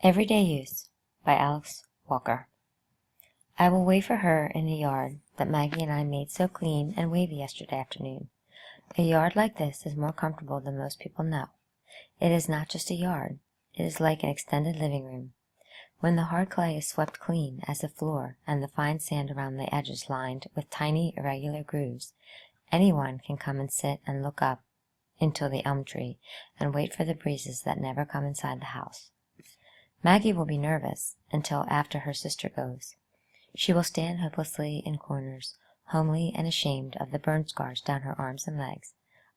Everyday Use by Alice Walker. I will wait for her in the yard that Maggie and I made so clean and wavy yesterday afternoon. A yard like this is more comfortable than most people know. It is not just a yard. It is like an extended living room. When the hard clay is swept clean as the floor and the fine sand around the edges lined with tiny irregular grooves, anyone can come and sit and look up into the elm tree and wait for the breezes that never come inside the house. Maggie will be nervous until after her sister goes. She will stand hopelessly in corners, homely and ashamed of the burn scars down her arms and legs,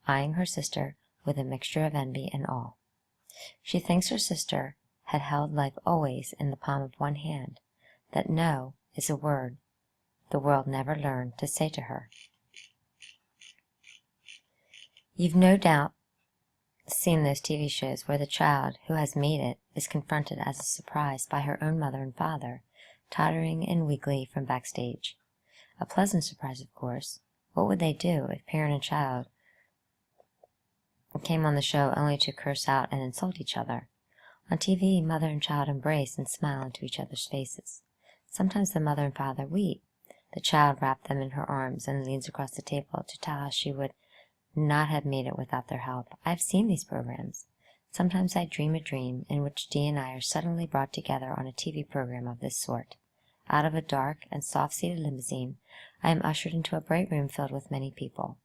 eyeing her sister with a mixture of envy and awe. She thinks her sister had held life always in the palm of one hand, that no is a word the world never learned to say to her. You've no doubt seen those TV shows where the child who has made it is confronted as a surprise by her own mother and father, tottering and weakly from backstage. A pleasant surprise, of course. What would they do if parent and child came on the show only to curse out and insult each other? On TV, mother and child embrace and smile into each other's faces. Sometimes the mother and father weep. The child wraps them in her arms and leans across the table to tell how she would not have made it without their help. I've seen these programs. Sometimes I dream a dream in which Dee and I are suddenly brought together on a TV program of this sort. Out of a dark and soft-seated limousine, I am ushered into a bright room filled with many people.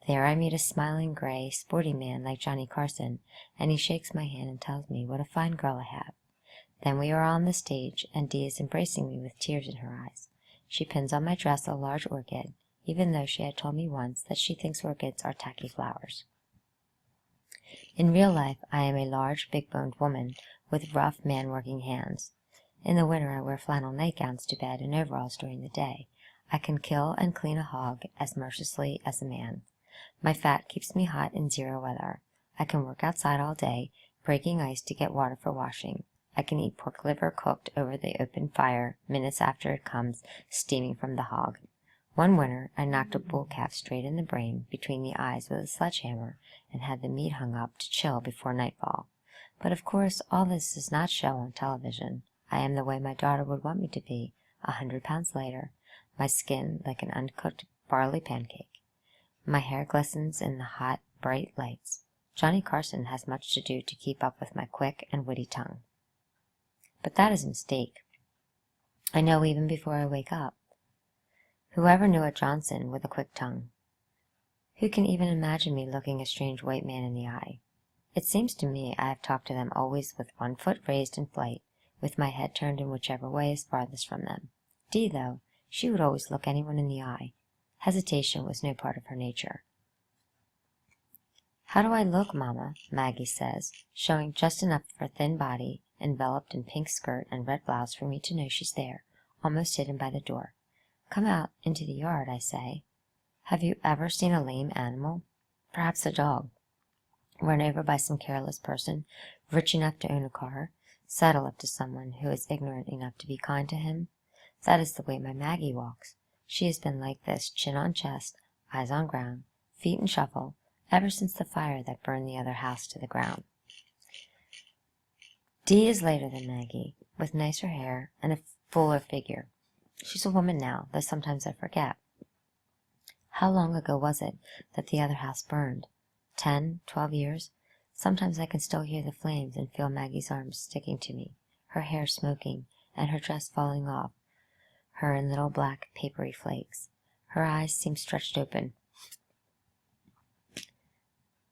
There I meet a smiling, gray, sporty man like Johnny Carson, and he shakes my hand and tells me what a fine girl I have. Then we are on the stage, and Dee is embracing me with tears in her eyes. She pins on my dress a large orchid, even though she had told me once that she thinks orchids are tacky flowers. In real life, I am a large, big-boned woman with rough, man-working hands. In the winter, I wear flannel nightgowns to bed and overalls during the day. I can kill and clean a hog as mercilessly as a man. My fat keeps me hot in zero weather. I can work outside all day, breaking ice to get water for washing. I can eat pork liver cooked over the open fire minutes after it comes steaming from the hog. One winter, I knocked a bull calf straight in the brain between the eyes with a sledgehammer and had the meat hung up to chill before nightfall. But of course, all this does not show on television. I am the way my daughter would want me to be, 100 pounds lighter, my skin like an uncooked barley pancake. My hair glistens in the hot, bright lights. Johnny Carson has much to do to keep up with my quick and witty tongue. But that is a mistake. I know even before I wake up. Whoever knew a Johnson with a quick tongue? Who can even imagine me looking a strange white man in the eye? It seems to me I have talked to them always with one foot raised in flight, with my head turned in whichever way is farthest from them. Dee, though, she would always look anyone in the eye. Hesitation was no part of her nature. "How do I look, Mamma?" Maggie says, showing just enough of her thin body, enveloped in pink skirt and red blouse for me to know she's there, almost hidden by the door. "Come out into the yard," I say. "Have you ever seen a lame animal? Perhaps a dog, run over by some careless person, rich enough to own a car, saddle up to someone who is ignorant enough to be kind to him? That is the way my Maggie walks. She has been like this, chin on chest, eyes on ground, feet in shuffle, ever since the fire that burned the other house to the ground." Dee is later than Maggie, with nicer hair and a fuller figure. She's a woman now, though sometimes I forget. How long ago was it that the other house burned? 10, 12 years? Sometimes I can still hear the flames and feel Maggie's arms sticking to me, her hair smoking, and her dress falling off her in little black papery flakes. Her eyes seem stretched open,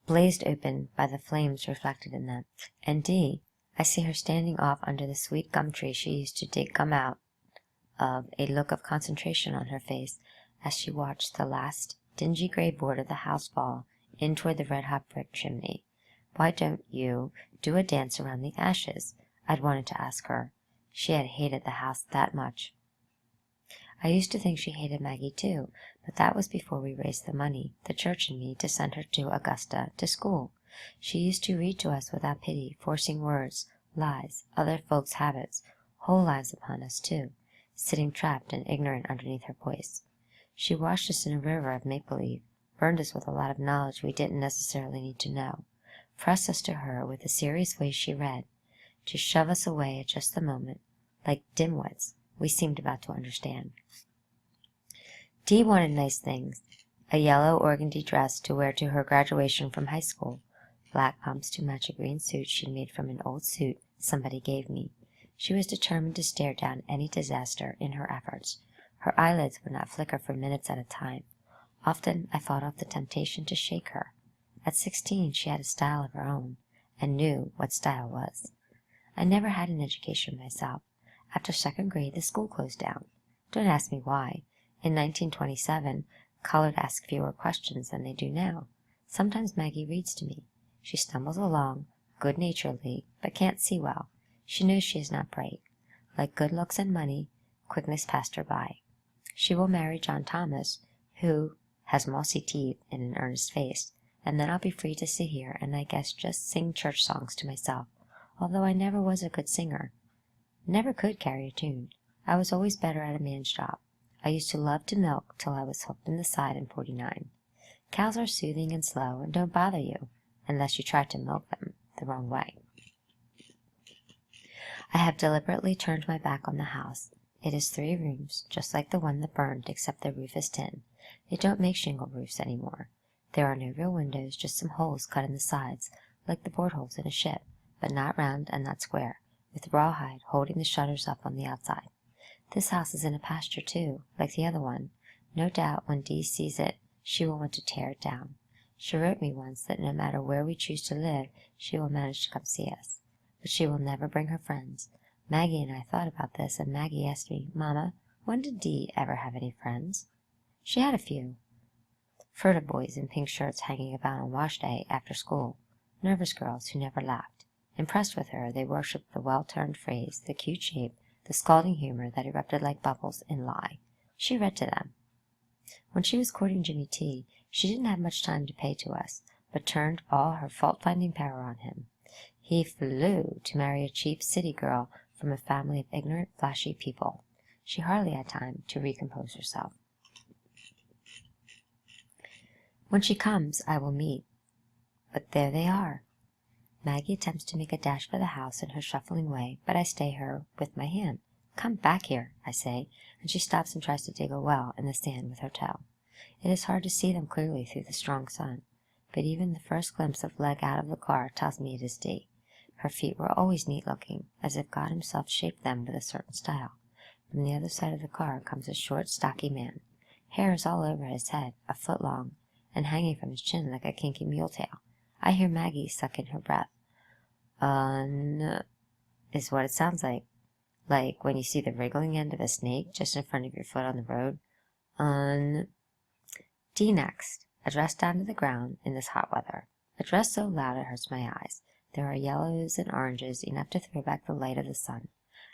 blazed open by the flames reflected in them. And Dee, I see her standing off under the sweet gum tree she used to dig gum out of, a look of concentration on her face as she watched the last dingy gray board of the house fall in toward the red-hot brick chimney. "Why don't you do a dance around the ashes?" I'd wanted to ask her. She had hated the house that much. I used to think she hated Maggie too, but that was before we raised the money, the church and me, to send her to Augusta, to school. She used to read to us without pity, forcing words, lies, other folks' habits, whole lives upon us too, sitting trapped and ignorant underneath her voice. She washed us in a river of make-believe, burned us with a lot of knowledge we didn't necessarily need to know, pressed us to her with the serious ways she read. to shove us away at just the moment, like dimwits we seemed about to understand. Dee wanted nice things, a yellow organdy dress to wear to her graduation from high school, black pumps to match a green suit she'd made from an old suit somebody gave me. She was determined to stare down any disaster in her efforts. Her eyelids would not flicker for minutes at a time. Often I fought off the temptation to shake her. At 16 she had a style of her own, and knew what style was. I never had an education myself. After second grade the school closed down. Don't ask me why. In 1927, colored ask fewer questions than they do now. Sometimes Maggie reads to me. She stumbles along, good-naturedly, but can't see well. She knows she is not bright. Like good looks and money, quickness passed her by. She will marry John Thomas, who has mossy teeth and an earnest face, and then I'll be free to sit here and I guess just sing church songs to myself, although I never was a good singer. Never could carry a tune. I was always better at a man's job. I used to love to milk till I was hooked in the side in 49. Cows are soothing and slow and don't bother you, unless you try to milk them the wrong way. I have deliberately turned my back on the house. It is 3 rooms, just like the one that burned, except the roof is tin. They don't make shingle roofs anymore. There are no real windows, just some holes cut in the sides, like the portholes in a ship, but not round and not square, with rawhide holding the shutters up on the outside. This house is in a pasture, too, like the other one. No doubt when Dee sees it, she will want to tear it down. She wrote me once that no matter where we choose to live, she will manage to come see us. But she will never bring her friends. Maggie and I thought about this, and Maggie asked me, "Mama, when did Dee ever have any friends?" She had a few. Furtive boys in pink shirts hanging about on wash day after school. Nervous girls who never laughed. Impressed with her, they worshipped the well-turned phrase, the cute shape, the scalding humor that erupted like bubbles in lie. She read to them. When she was courting Jimmy T, she didn't have much time to pay to us, but turned all her fault-finding power on him. He flew to marry a cheap city girl from a family of ignorant, flashy people. She hardly had time to recompose herself. When she comes, I will meet. But there they are. Maggie attempts to make a dash for the house in her shuffling way, but I stay her with my hand. "Come back here," I say, and she stops and tries to dig a well in the sand with her toe. It is hard to see them clearly through the strong sun, but even the first glimpse of leg out of the car tells me it is Dee. Her feet were always neat-looking, as if God himself shaped them with a certain style. From the other side of the car comes a short, stocky man. Hair is all over his head, a foot long, and hanging from his chin like a kinky mule tail. I hear Maggie suck in her breath. Is what it sounds like when you see the wriggling end of a snake just in front of your foot on the road. Dee next, a dress down to the ground in this hot weather. A dress so loud it hurts my eyes. There are yellows and oranges, enough to throw back the light of the sun.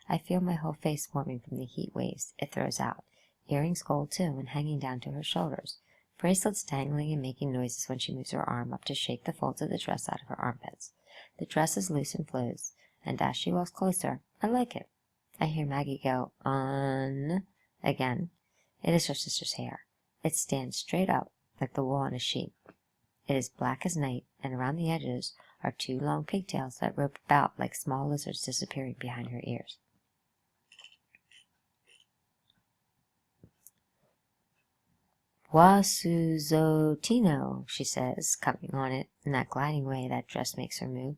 I feel my whole face warming from the heat waves it throws out. Earrings gold, too, and hanging down to her shoulders. Bracelets dangling and making noises when she moves her arm up to shake the folds of the dress out of her armpits. The dress is loose and flows, and as she walks closer, I like it. I hear Maggie go, "On," again. It is her sister's hair. It stands straight up, like the wool on a sheep. It is black as night, and around the edges are 2 long pigtails that rope about like small lizards disappearing behind her ears. "Wasuzotino," she says, coming on it in that gliding way that dress makes her move.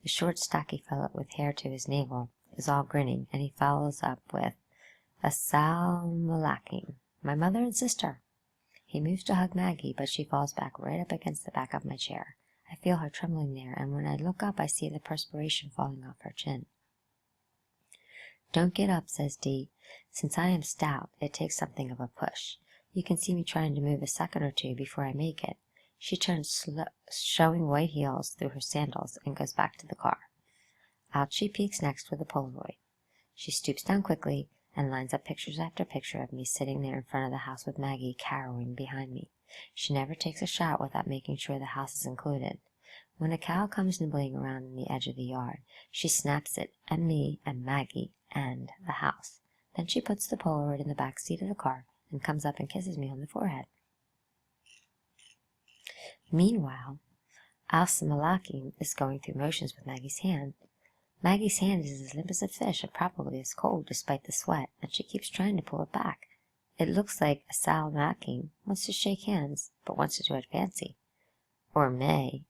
The short, stocky fellow with hair to his navel is all grinning, and he follows up with, "Assalamualaikum, my mother and sister." He moves to hug Maggie, but she falls back right up against the back of my chair. I feel her trembling there, and when I look up I see the perspiration falling off her chin. "Don't get up," says Dee. "Since I am stout, it takes something of a push. You can see me trying to move a second or two before I make it." She turns showing white heels through her sandals, and goes back to the car. Out she peeks next with a Polaroid. She stoops down quickly, and lines up picture after picture of me sitting there in front of the house with Maggie carowing behind me. She never takes a shot without making sure the house is included. When a cow comes nibbling around in the edge of the yard, she snaps it at me and Maggie and the house. Then she puts the Polaroid in the back seat of the car and comes up and kisses me on the forehead. Meanwhile, Al-Samalakim is going through motions with Maggie's hand. Maggie's hand is as limp as a fish and probably as cold despite the sweat, and she keeps trying to pull it back. It looks like a Sal Macking wants to shake hands, but wants to do it fancy. Or May.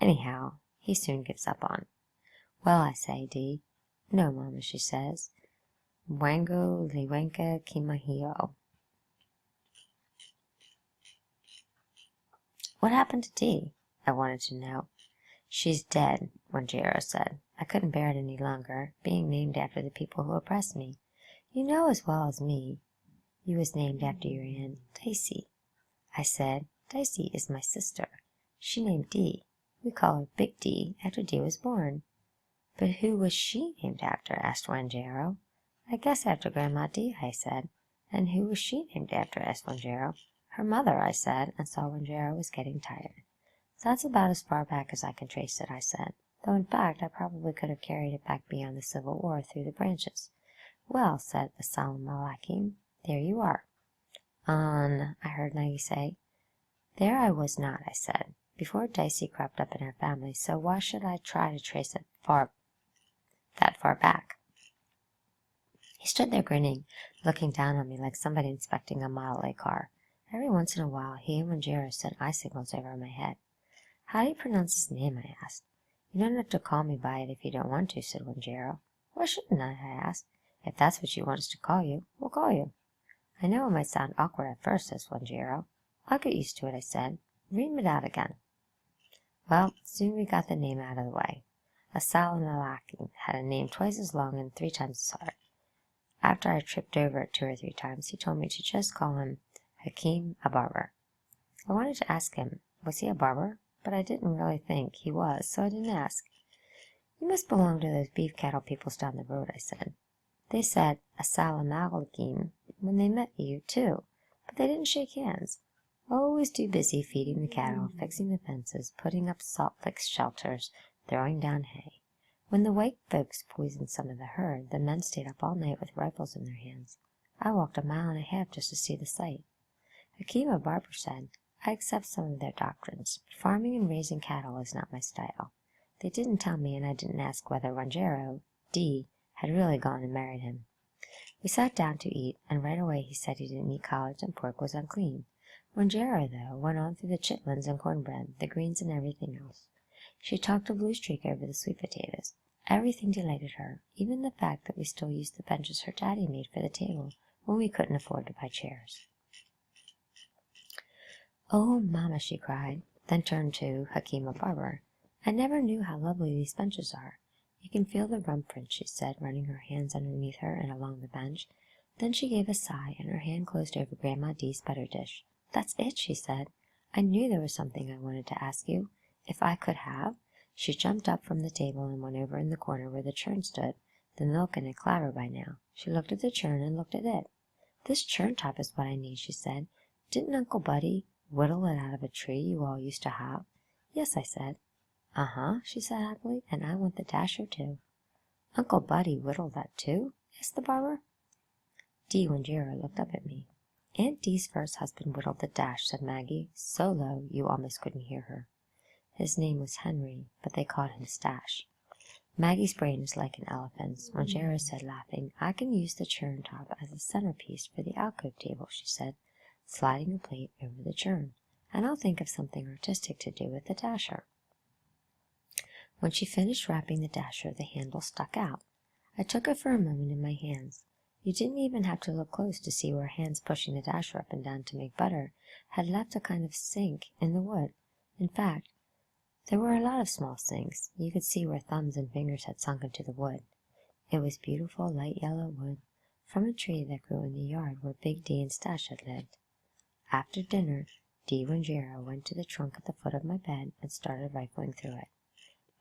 Anyhow, he soon gives up on. Well, I say, Dee. No, Mama, she says. Wango liwenka kimahio. What happened to Dee? I wanted to know. She's dead, Wanjiro said. I couldn't bear it any longer, being named after the people who oppressed me. You know as well as me, you was named after your Aunt Dicey. I said, Dicey is my sister. She named Dee. We call her Big Dee after Dee was born. But who was she named after? Asked Wanjiro. I guess after Grandma Dee, I said. And who was she named after? Asked Wanjiro. Her mother, I said, and saw Wanjiro was getting tired. So that's about as far back as I can trace it, I said. Though in fact I probably could have carried it back beyond the Civil War through the branches. Well, said the solemn Malakim, there you are. I heard Maggie say. There I was not, I said, before Dicey crept up in our family, so why should I try to trace it that far back? He stood there grinning, looking down on me like somebody inspecting a Model A car. Every once in a while he and Wanjiro sent eye signals over my head. How do you pronounce his name? I asked. You don't have to call me by it if you don't want to, said Wanjiro. Why shouldn't I asked. If that's what you want us to call you, we'll call you. I know it might sound awkward at first, says Wanjiro. I'll get used to it, I said. Read it out again. Well, soon we got the name out of the way. Asal Malakim had a name twice as long and 3 times as hard. After I tripped over it 2 or 3 times, he told me to just call him Hakim a barber. I wanted to ask him, was he a barber? But I didn't really think he was, so I didn't ask. You must belong to those beef cattle peoples down the road, I said. They said Assalamu alaikum when they met you, too, but they didn't shake hands. Always too busy feeding the cattle, fixing the fences, putting up salt-lick shelters, throwing down hay. When the white folks poisoned some of the herd, the men stayed up all night with rifles in their hands. I walked 1.5 miles just to see the sight. Hakim Barber said, I accept some of their doctrines, but farming and raising cattle is not my style. They didn't tell me, and I didn't ask whether Wanjiro, D, had really gone and married him. We sat down to eat, and right away he said he didn't eat collards and pork was unclean. Wanjiro, though, went on through the chitlins and cornbread, the greens and everything else. She talked a blue streak over the sweet potatoes. Everything delighted her, even the fact that we still used the benches her daddy made for the table when we couldn't afford to buy chairs. Oh, Mama, she cried, then turned to Hakim Barber. I never knew how lovely these benches are. You can feel the rum print, she said, running her hands underneath her and along the bench. Then she gave a sigh, and her hand closed over Grandma Dee's butter dish. That's it, she said. I knew there was something I wanted to ask you. If I could have? She jumped up from the table and went over in the corner where the churn stood, the milk in a clatter by now. She looked at the churn and looked at it. This churn top is what I need, she said. Didn't Uncle Buddy whittle it out of a tree you all used to have? Yes, I said. Uh-huh, she said happily, and I want the dasher too. Uncle Buddy whittled that too? asked the barber. Dee Wanjiro looked up at me. Aunt Dee's first husband whittled the dash, said Maggie, so low you almost couldn't hear her. His name was Henry, but they called him Stash. Maggie's brain is like an elephant's. Wanjiro said, laughing, I can use the churn top as a centerpiece for the alcove table, she said, sliding a plate over the churn, and I'll think of something artistic to do with the dasher. When she finished wrapping the dasher, the handle stuck out. I took it for a moment in my hands. You didn't even have to look close to see where hands pushing the dasher up and down to make butter had left a kind of sink in the wood. In fact, there were a lot of small sinks. You could see where thumbs and fingers had sunk into the wood. It was beautiful light yellow wood from a tree that grew in the yard where Big D and Stash had lived. After dinner, Dee Wanjiro went to the trunk at the foot of my bed and started rifling through it.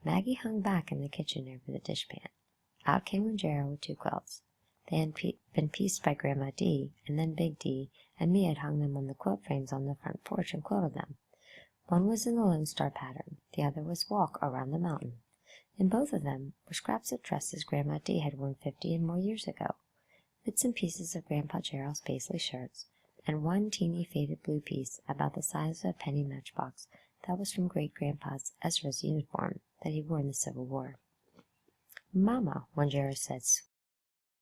Maggie hung back in the kitchen over the dishpan. Out came Wanjiro with 2 quilts. They had been pieced by Grandma Dee, and then Big D and me had hung them on the quilt frames on the front porch and quilted them. One was in the Lone Star pattern, the other was Walk Around the Mountain. In both of them were scraps of dresses Grandma Dee had worn 50 and more years ago, bits and pieces of Grandpa Gerald's paisley shirts, and one teeny faded blue piece about the size of a penny matchbox that was from Great-Grandpa's Ezra's uniform that he wore in the Civil War. "Mama," Wanjiro said